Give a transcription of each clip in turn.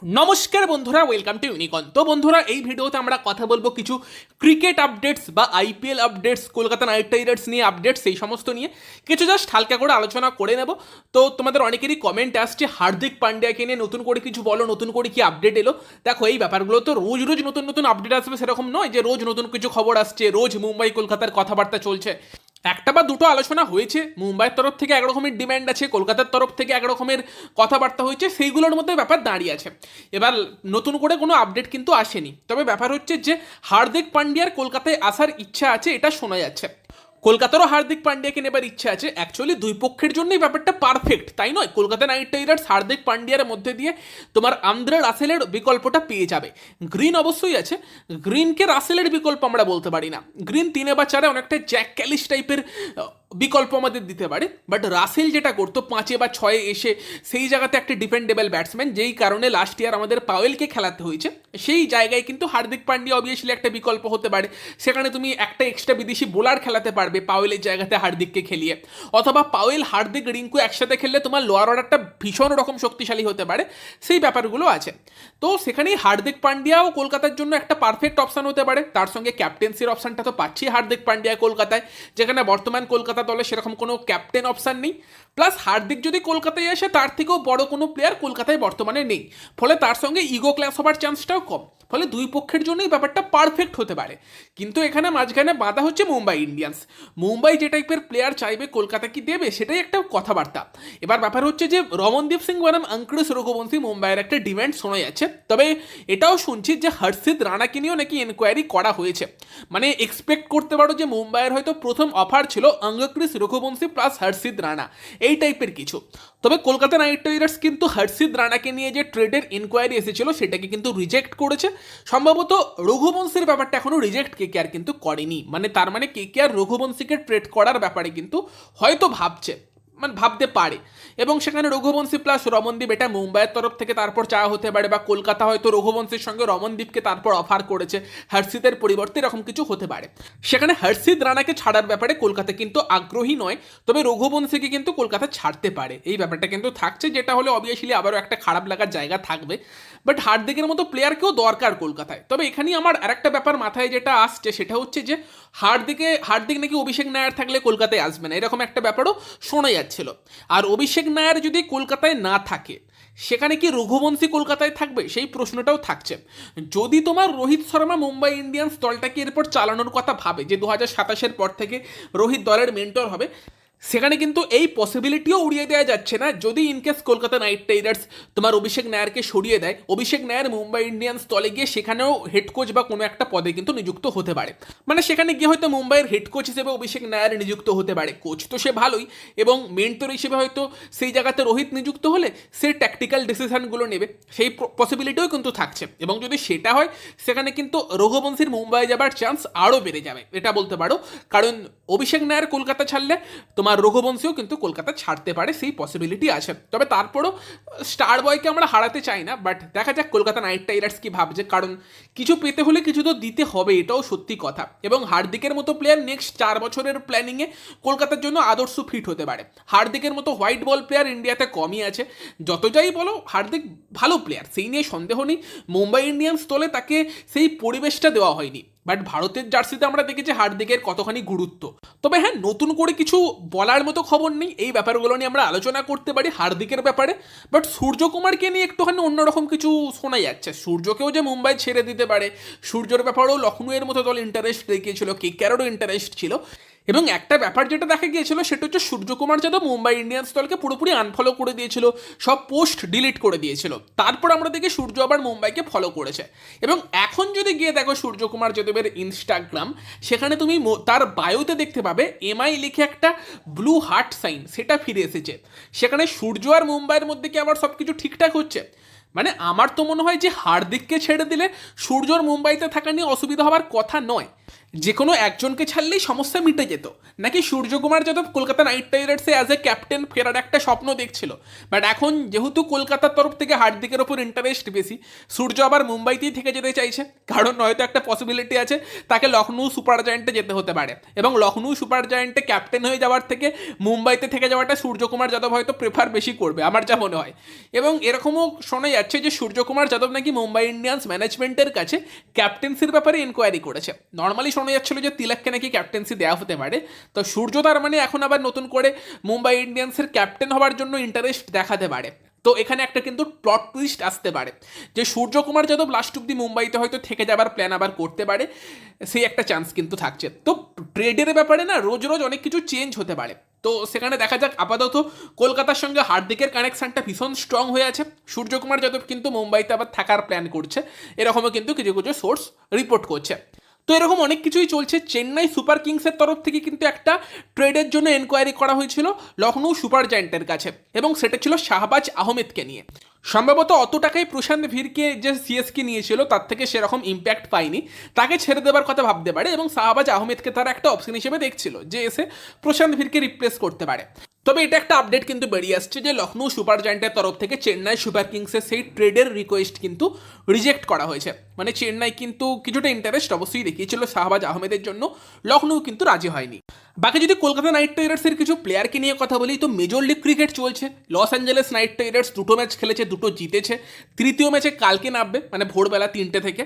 নমস্কার বন্ধুরা, welcome to ইউনিকন। তো বন্ধুরা, এই ভিডিওতে আমরা কথা বলবো কিছু ক্রিকেট আপডেটস বা IPL updates, Kolkata night Riders নিয়ে আপডেটস, এই সমস্ত নিয়ে কিছু জাস্ট হালকা করে আলোচনা করে নেব। তো তোমাদের অনেকেরই কমেন্ট আসছে হার্দিক পান্ডিয়াকে নিয়ে নতুন করে কিছু বলো, নতুন করে কি আপডেট এলো। দেখো, এই ব্যাপারগুলো তো রোজ রোজ নতুন নতুন আপডেট আসবে সেরকম নয় যে রোজ নতুন কিছু খবর আসছে, রোজ মুম্বাই কলকাতার কথাবার্তা চলছে। একটা বা দুটো আলোচনা হয়েছে, মুম্বাইয়ের তরফ থেকে এক রকমের ডিম্যান্ড আছে, কলকাতার তরফ থেকে এক রকমের কথাবার্তা হয়েছে, সেইগুলোর মধ্যে ব্যাপার দাঁড়িয়ে আছে। এবার নতুন করে কোনো আপডেট কিন্তু আসেনি, তবে ব্যাপার হচ্ছে যে হার্দিক পান্ডিয়ার কলকাতায় আসার ইচ্ছা আছে, এটা শোনা যাচ্ছে। কলকাতারও হার্দিক পান্ডিয়াকে নেবার ইচ্ছা আছে। অ্যাকচুয়ালি দুই পক্ষের জন্যই ব্যাপারটা পারফেক্ট, তাই নয়? কলকাতা নাইট রাইডার্স হার্দিক পান্ডিয়ার মধ্যে দিয়ে তোমার আন্দ্রে রাসেলের বিকল্পটা পেয়ে যাবে। গ্রিন অবশ্যই আছে, গ্রিনকে রাসেলের বিকল্প আমরা বলতে পারি না। গ্রিন 3 বা 4 অনেকটা জ্যাক ক্যালিস টাইপের বিকল্প আমাদের দিতে পারে, বাট রাসেল যেটা করতো 5 বা 6 এসে সেই জায়গাতে একটা ডিফেন্ডেবল ব্যাটসম্যান, যেই কারণে লাস্ট ইয়ার আমাদের পাওয়েলকে খেলাতে হয়েছে, সেই জায়গায় কিন্তু হার্দিক পান্ডিয়া অবভিয়াসলি একটা বিকল্প হতে পারে। সেখানে তুমি একটা এক্সট্রা বিদেশি বোলার খেলাতে পারবে পাওয়েলের জায়গাতে হার্দিককে খেলিয়ে, অথবা পাওয়েল হার্দিক রিঙ্কু একসাথে খেললে তোমার লোয়ার অর্ডারটা ভীষণ রকম শক্তিশালী হতে পারে, সেই ব্যাপারগুলো আছে। তো সেখানেই হার্দিক পান্ডিয়াও কলকাতার জন্য একটা পারফেক্ট অপশন হতে পারে। তার সঙ্গে ক্যাপ্টেন্সির অপশনটা তো পাচ্ছি হার্দিক পান্ডিয়া কলকাতায়, যেখানে বর্তমান কলকাতা দলে সেরকম কোনো ক্যাপ্টেন অপশন নেই। প্লাস হার্দিক যদি কলকাতায় আসে, তার থেকেও বড় কোনো প্লেয়ার কলকাতায় বর্তমানে নেই, ফলে তার সঙ্গে ইগো ক্ল্যাশ হবার চান্সটাও কম। ফলে দুই পক্ষের জন্যই ব্যাপারটা পারফেক্ট হতে পারে। কিন্তু এখানে মাঝখানে বাধা হচ্ছে মুম্বাই ইন্ডিয়ান্স। মুম্বাই যে টাইপের প্লেয়ার চাইবে, কলকাতা কি দেবে, সেটাই একটা কথাবার্তা। এবার ব্যাপার হচ্ছে যে রমনদীপ সিং বনাম অঙ্কুশ রঘুবংশী মুম্বাইয়ের একটা ডিমান্ড শোনা যাচ্ছে। তবে এটাও শুনছি যে হর্ষিত রানাকে নিয়েও নাকি এনকোয়ারি করা হয়েছে। মানে এক্সপেক্ট করতে পারো যে মুম্বাইয়ের হয়তো প্রথম অফার ছিল অঙ্কুশ রঘুবংশী প্লাস হর্ষিত রানা, এই টাইপের কিছু। তবে কলকাতা নাইট রাইডার্স কিন্তু হর্ষিত রানাকে নিয়ে যে ট্রেডের ইনকোয়ারি এসেছিল সেটাকে কিন্তু রিজেক্ট করেছে। সম্ভবত রঘুবংশীর ব্যাপারটা এখনো রিজেক্ট কেকেআর কিন্তু করেনি, মানে তার মানে কেকেআর রঘুবংশীকে ট্রেড করার ব্যাপারে কিন্তু হয়তো ভাবছে, মানে ভাবতে পারে। এবং সেখানে রঘুবংশী প্লাস রমনদীপ, এটা মুম্বাইয়ের তরফ থেকে তারপর চাওয়া হতে পারে, বা কলকাতা হয়তো রঘুবংশীর সঙ্গে রমনদীপকে তারপর অফার করেছে হর্ষিতের পরিবর্তে, এরকম কিছু হতে পারে। সেখানে হর্ষিত রানাকে ছাড়ার ব্যাপারে কলকাতা কিন্তু আগ্রহী নয়, তবে রঘুবংশীকে কিন্তু কলকাতা ছাড়তে পারে, এই ব্যাপারটা কিন্তু থাকছে, যেটা হলে অবভিয়াসলি আবারও একটা খারাপ লাগার জায়গা থাকবে। বাট হার্দিকের মতো প্লেয়ারকেও দরকার কলকাতায়। তবে এখানেই আমার আরেকটা ব্যাপার মাথায় যেটা আসছে, সেটা হচ্ছে যে হার্দিক নাকি অভিষেক নায়ার থাকলে কলকাতায় আসবে না, এরকম একটা ব্যাপারও শোনা যাচ্ছিল। আর অভিষেক নায়ার যদি কলকাতায় না থাকে, সেখানে কি রঘুবংশী কলকাতায় থাকবে, সেই প্রশ্নটাও থাকছে। যদি তোমার রোহিত শর্মা মুম্বাই ইন্ডিয়ান্স দলটাকে এরপর চালানোর কথা ভাবে, যে 2027-এর পর থেকে রোহিত দলের মেন্টর হবে, সেখানে কিন্তু এই পসিবিলিটিও উড়িয়ে দেওয়া যাচ্ছে না। যদি ইনকেস কলকাতা নাইট রাইডার্স তোমার অভিষেক নায়ারকে সরিয়ে দেয়, অভিষেক নায়ার মুম্বাই ইন্ডিয়ান্স দলে গিয়ে সেখানেও হেড কোচ বা কোনো একটা পদে কিন্তু নিযুক্ত হতে পারে। মানে সেখানে গিয়ে হয়তো মুম্বাইয়ের হেড কোচ হিসেবে অভিষেক নায়ার নিযুক্ত হতে পারে। কোচ তো সে ভালোই, এবং মেন্টর হিসেবে হয়তো সেই জায়গাতে রোহিত নিযুক্ত হলে সে ট্যাকটিক্যাল ডিসিশনগুলো নেবে, সেই পসিবিলিটিও কিন্তু থাকছে। এবং যদি সেটা হয়, সেখানে কিন্তু রঘুবংশীর মুম্বাই যাবার চান্স আরও বেড়ে যাবে, এটা বলতে পারো। কারণ অভিষেক নায়ার কলকাতা ছাড়লে তোমার রঘুবংশীও কিন্তু কলকাতা ছাড়তে পারে, সেই পসিবিলিটি আছে। তবে তারপরও স্টার বয়কে আমরা হারাতে চাই না, বাট দেখা যাক কলকাতা নাইট রাইডার্স কি ভাবছে, কারণ কিছু পেতে হলে কিছু তো দিতে হবে, এটাও সত্যি কথা। এবং হার্দিকের মতো প্লেয়ার নেক্সট 4 বছরের প্ল্যানিংয়ে কলকাতার জন্য আদর্শ ফিট হতে পারে। হার্দিকের মতো হোয়াইট বল প্লেয়ার ইন্ডিয়াতে কমই আছে। যত যাই বলো, হার্দিক ভালো প্লেয়ার, সেই নিয়ে সন্দেহ নেই। মুম্বাই ইন্ডিয়ান্স দলে তাকে সেই পরিবেশটা দেওয়া হয়নি, বাট ভারতের জার্সিতে আমরা দেখেছি হার্দিকের কতখানি গুরুত্ব। তবে হ্যাঁ, নতুন করে কিছু বলার মতো খবর নেই, এই ব্যাপারগুলো নিয়ে আমরা আলোচনা করতে পারি হার্দিকের ব্যাপারে। বাট সূর্যকুমারকে নিয়ে একটুখানি অন্যরকম কিছু শোনা যাচ্ছে। সূর্যকেও যে মুম্বাই ছেড়ে দিতে পারে, সূর্যর ব্যাপারেও লখনউয়ের মতো দল ইন্টারেস্ট দেখিয়েছিল, কেকেআরেরও ইন্টারেস্ট ছিল। এবং একটা ব্যাপার যেটা দেখা গিয়েছিল, সেটা হচ্ছে সূর্যকুমার যাদব মুম্বাই ইন্ডিয়ান্স দলকে পুরোপুরি আনফলো করে দিয়েছিল, সব পোস্ট ডিলিট করে দিয়েছিল। তারপর আমরা দেখি সূর্য আবার মুম্বাইকে ফলো করেছে। এবং এখন যদি গিয়ে দেখো সূর্যকুমার যাদবের ইনস্টাগ্রাম, সেখানে তুমি তার বায়োতে দেখতে পাবে এমআই লিখে একটা ব্লু হার্ট সাইন, সেটা ফিরে এসেছে। সেখানে সূর্য আর মুম্বাইয়ের মধ্যে কি আবার সব কিছু ঠিকঠাক হচ্ছে? মানে আমার তো মনে হয় যে হার্দিককে ছেড়ে দিলে সূর্যর মুম্বাইতে থাকা নিয়ে অসুবিধা হওয়ার কথা নয়। যে কোনো একজনকে ছাড়লেই সমস্যা মিটে যেত, নাকি সূর্যকুমার যাদব কলকাতা নাইট রাইডার্সে অ্যাজ এ ক্যাপ্টেন ফেরার একটা স্বপ্ন দেখছিল। বাট এখন যেহেতু কলকাতার তরফ থেকে হার্দিকের ওপর ইন্টারেস্ট বেশি, সূর্য আবার মুম্বাইতেই থেকে যেতে চাইছে, কারণ নয়তো একটা পসিবিলিটি আছে তাকে লখনৌ সুপার জায়ান্টে যেতে হতে পারে, এবং লখনৌ সুপার জায়ান্টে ক্যাপ্টেন হয়ে যাওয়ার থেকে মুম্বাইতে থেকে যাওয়াটা সূর্যকুমার যাদব হয়তো প্রেফার বেশি করবে, আমার যা মনে হয়। এবং এরকমও শোনা যাচ্ছে যে সূর্যকুমার যাদব নাকি মুম্বাই ইন্ডিয়ান্স ম্যানেজমেন্টের কাছে ক্যাপ্টেন্সির ব্যাপারে ইনকোয়ারি করেছে। নর্মালি শোনা যাচ্ছিল যে তিলককে নাকি ক্যাপ্টেন্সি দেওয়া হতে পারে, তো সূর্য তার মানে এখন আবার নতুন করে মুম্বাই ইন্ডিয়ান্সের ক্যাপ্টেন হওয়ার জন্য ইন্টারেস্ট দেখাতে পারে। তো এখানে একটা কিন্তু প্লট টুইস্ট আসতে পারে যে সূর্যকুমার যাদব লাস্ট অব্দি মুম্বাইতে হয়তো থেকে যাবার প্ল্যান আবার করতে পারে, সেই একটা চান্স কিন্তু থাকছে। তো ট্রেডের ব্যাপারে না রোজ রোজ অনেক কিছু চেঞ্জ হতে পারে, তো সেখানে দেখা যাক। আপাতত কলকাতার সঙ্গে হার্দিকের কানেকশনটা ভীষণ স্ট্রং হয়ে আছে, সূর্যকুমার যাদব কিন্তু মুম্বাইতে আবার থাকার প্ল্যান করছে, এরকমও কিন্তু কিছু কিছু সোর্স রিপোর্ট করছে। তো এরকম অনেক কিছুই চলছে। চেন্নাই সুপার কিংসের তরফ থেকে কিন্তু একটা ট্রেডের জন্য এনকোয়ারি করা হয়েছিল লখনৌ সুপার জায়ান্টের কাছে, এবং সেটা ছিল শাহবাজ আহমেদকে নিয়ে। সম্ভবত অত টাকায় প্রশান্ত ভীরকে যে সিএসকে নিয়েছিল তার থেকে সেরকম ইম্প্যাক্ট পায়নি, তাকে ছেড়ে দেবার কথা ভাবতে পারে, এবং শাহবাজ আহমেদকে তারা একটা অপশন হিসেবে দেখছিল যে এসে প্রশান্ত ভীরকে রিপ্লেস করতে পারে। তবে এটা একটা আপডেট কিন্তু বেরিয়ে আসছে যে লখনৌ সুপার জায়ান্টের তরফ থেকে চেন্নাই সুপার কিংসের সেই ট্রেডের রিকোয়েস্ট কিন্তু রিজেক্ট করা হয়েছে। মানে চেন্নাই কিন্তু কিছুটা ইন্টারেস্ট অবশ্যই দেখিয়েছিল শাহবাজ আহমেদের জন্য, লখনৌ কিন্তু রাজি হয়নি। বাকি যদি কলকাতা নাইট রাইডার্সের কিছু প্লেয়ারকে নিয়ে কথা বলি, তো মেজর লিগ ক্রিকেট চলছে। লস অ্যাঞ্জেলেস নাইট রাইডার্স দুটো ম্যাচ খেলেছে, দুটো জিতেছে, তৃতীয় ম্যাচে কালকে নামবে, মানে ভোরবেলা 3টে থেকে।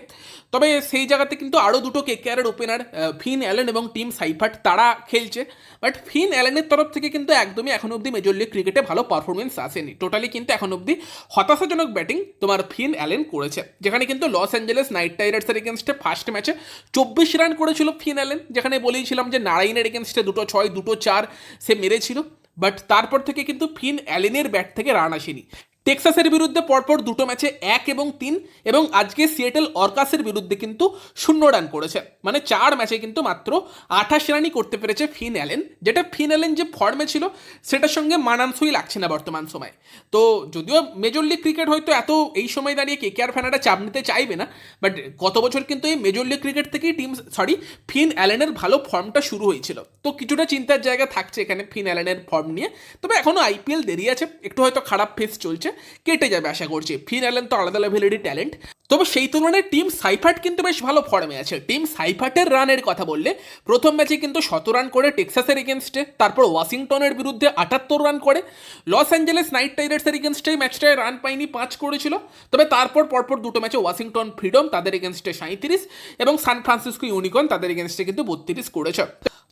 তবে সেই জায়গাতে কিন্তু আরও দুটো কেকেআরের ওপেনার ফিন অ্যালেন এবং টিম সাইফার্ট তারা খেলছে, বাট ফিন অ্যালেনের তরফ থেকে কিন্তু একদমই এখন অবধি মেজর লিগ ক্রিকেটে ভালো পারফরমেন্স আসেনি। টোটালি কিন্তু এখন অবধি হতাশাজনক ব্যাটিং তোমার ফিন অ্যালেন করেছে, যেখানে কিন্তু লস অ্যাঞ্জেলেস নাইট রাইডার্সের এগেনস্টে ফার্স্ট ম্যাচে 24 রান করেছিল ফিন অ্যালেন, যেখানে বলেইছিলাম যে নারাইনের এগেনস্টে 2-6 2-4 সে মেরেছিল, বাট তারপর থেকে কিন্তু ফিন অ্যালেনের ব্যাট থেকে রান আসেনি। টেক্সাসের বিরুদ্ধে পরপর দুটো ম্যাচে 1 এবং 3, এবং আজকে সিয়েটেল অর্কাসের বিরুদ্ধে কিন্তু 0 রান করেছে। মানে 4 ম্যাচে কিন্তু মাত্র 28 রানই করতে পেরেছে ফিন অ্যালেন, যেটা ফিন অ্যালেন যে ফর্মে ছিল সেটার সঙ্গে মানানসই লাগছে না বর্তমান সময়। তো যদিও মেজর লিগ ক্রিকেট হয়তো এত এই সময় দাঁড়িয়ে কেকেআর ফ্যানেরা চাপ নিতে চাইবে না, বাট গত বছর কিন্তু এই মেজর লিগ ক্রিকেট থেকেই ফিন অ্যালেনের ভালো ফর্মটা শুরু হয়েছিল। তো কিছুটা চিন্তার জায়গা থাকছে এখানে ফিন অ্যালেনের ফর্ম নিয়ে। তবে এখনও আইপিএল দেরি আছে, একটু হয়তো খারাপ ফেস চলছে, কেটে যাবে আশা করছি। ফিন অ্যালেন তো আলাদা লেভেলেরই ট্যালেন্ট। তবে সেই তুলনায় টিম সাইফার্ট কিন্তু বেশ ভালো ফর্মে আছে। টিম সাইফার্টের রানের কথা বললে প্রথম ম্যাচে কিন্তু 17 রান করে টেক্সাসের এগেনস্টে, তারপর ওয়াশিংটনের বিরুদ্ধে 78 রান করে, লস অ্যাঞ্জেলেস নাইট রাইডার্সের এগেনস্টে ম্যাচটায় রান পায়নি, 5 করেছিল। তবে তারপর পরপর দুটো ম্যাচে ওয়াশিংটন ফ্রিডম তাদের এগেনস্টে 37 এবং সান ফ্রান্সিসকো ইউনিকর্ন তাদের এগেনস্টে কিন্তু 32 করেছে।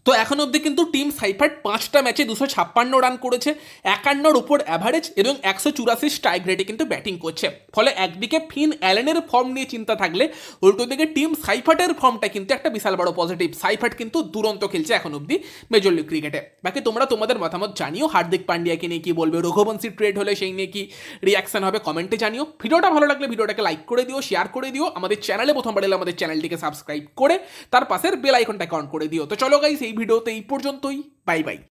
তো এখন অবধি কিন্তু টিম সাইফার্ট 5টা ম্যাচে 256 রান করেছে, 51-র উপর অ্যাভারেজ এবং 184 স্ট্রাইক রেটে কিন্তু ব্যাটিং করছে। ফলে একদিকে ফিন অ্যালেনের ফর্ম নিয়ে চিন্তা থাকলে উল্টো দিকে টিম সাইফার্টের ফর্মটা কিন্তু একটা বিশাল বড় পজিটিভ। সাইফার্ট কিন্তু দুরন্ত খেলছে এখন অবধি মেজর লিগ ক্রিকেটে। বাকি তোমরা তোমাদের মতামত জানিও, হার্দিক পান্ডিয়াকে নিয়ে কি বলবে, রঘুবংশী ট্রেড হলে সেই নিয়ে কি রিয়াকশন হবে কমেন্টে জানিও। ভিডিওটা ভালো লাগলে ভিডিওটাকে লাইক করে দিও, শেয়ার করে দিও। আমাদের চ্যানেলে প্রথমবার এলে আমাদের চ্যানেলটিকে সাবস্ক্রাইব করে তার পাশের বেল আইকনটাকে অন করে দিও। তো চলো গাইস, এই ভিডিওতে এই পর্যন্তই, বাই বাই।